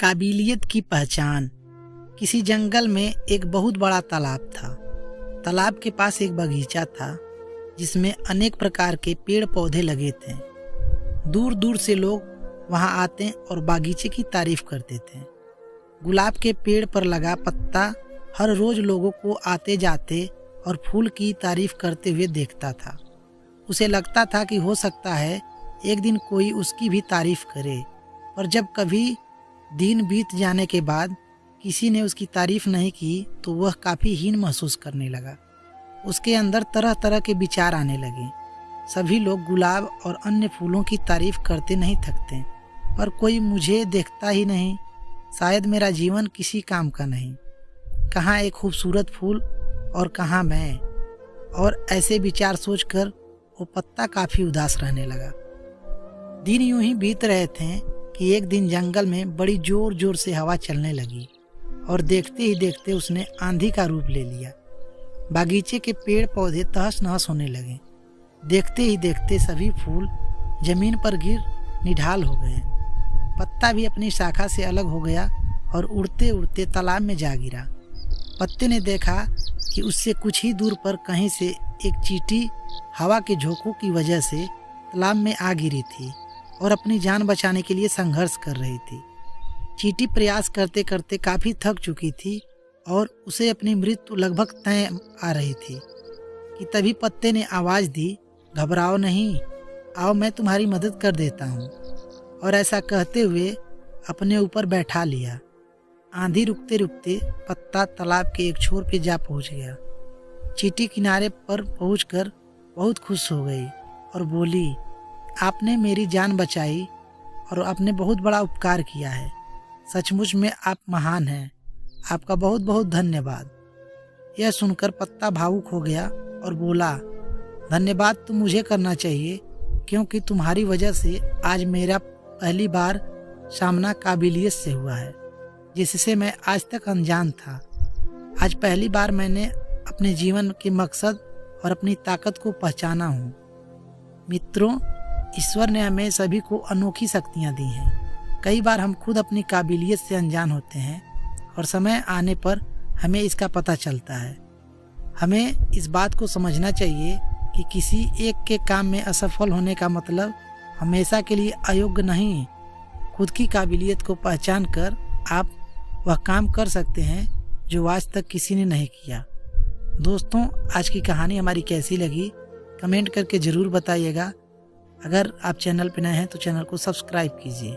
काबिलियत की पहचान। किसी जंगल में एक बहुत बड़ा तालाब था। तालाब के पास एक बगीचा था जिसमें अनेक प्रकार के पेड़ पौधे लगे थे। दूर दूर से लोग वहां आते और बागीचे की तारीफ करते थे। गुलाब के पेड़ पर लगा पत्ता हर रोज लोगों को आते जाते और फूल की तारीफ करते हुए देखता था। उसे लगता था कि हो सकता है एक दिन कोई उसकी भी तारीफ करे, पर जब कभी दिन बीत जाने के बाद किसी ने उसकी तारीफ नहीं की तो वह काफ़ी हीन महसूस करने लगा। उसके अंदर तरह तरह के विचार आने लगे। सभी लोग गुलाब और अन्य फूलों की तारीफ करते नहीं थकते, पर कोई मुझे देखता ही नहीं। शायद मेरा जीवन किसी काम का नहीं। कहाँ एक खूबसूरत फूल और कहाँ मैं। और ऐसे विचार सोचकर वो पत्ता काफ़ी उदास रहने लगा। दिन यूं ही बीत रहे थे कि एक दिन जंगल में बड़ी जोर जोर से हवा चलने लगी और देखते ही देखते उसने आंधी का रूप ले लिया। बागीचे के पेड़ पौधे तहस नहस होने लगे। देखते ही देखते सभी फूल जमीन पर गिर निढाल हो गए। पत्ता भी अपनी शाखा से अलग हो गया और उड़ते उड़ते तालाब में जा गिरा। पत्ते ने देखा कि उससे कुछ ही दूर पर कहीं से एक चींटी हवा के झोंकों की वजह से तालाब में आ गिरी थी और अपनी जान बचाने के लिए संघर्ष कर रही थी। चींटी प्रयास करते करते काफ़ी थक चुकी थी और उसे अपनी मृत्यु लगभग तय आ रही थी कि तभी पत्ते ने आवाज़ दी, घबराओ नहीं, आओ मैं तुम्हारी मदद कर देता हूँ। और ऐसा कहते हुए अपने ऊपर बैठा लिया। आंधी रुकते रुकते पत्ता तालाब के एक छोर पे जा पहुँच गया। चींटी किनारे पर पहुंचकर बहुत खुश हो गई और बोली, आपने मेरी जान बचाई और आपने बहुत बड़ा उपकार किया है। सचमुच में आप महान हैं। आपका बहुत बहुत धन्यवाद। यह सुनकर पत्ता भावुक हो गया और बोला, धन्यवाद तो मुझे करना चाहिए, क्योंकि तुम्हारी वजह से आज मेरा पहली बार सामना काबिलियत से हुआ है, जिससे मैं आज तक अनजान था। आज पहली बार मैंने अपने जीवन के मकसद और अपनी ताकत को पहचाना हूँ। मित्रों, ईश्वर ने हमें सभी को अनोखी शक्तियाँ दी हैं। कई बार हम खुद अपनी काबिलियत से अनजान होते हैं और समय आने पर हमें इसका पता चलता है। हमें इस बात को समझना चाहिए कि किसी एक के काम में असफल होने का मतलब हमेशा के लिए अयोग्य नहीं। खुद की काबिलियत को पहचान कर आप वह काम कर सकते हैं जो आज तक किसी ने नहीं किया। दोस्तों, आज की कहानी हमारी कैसी लगी कमेंट करके ज़रूर बताइएगा। अगर आप चैनल पर नए हैं तो चैनल को सब्सक्राइब कीजिए।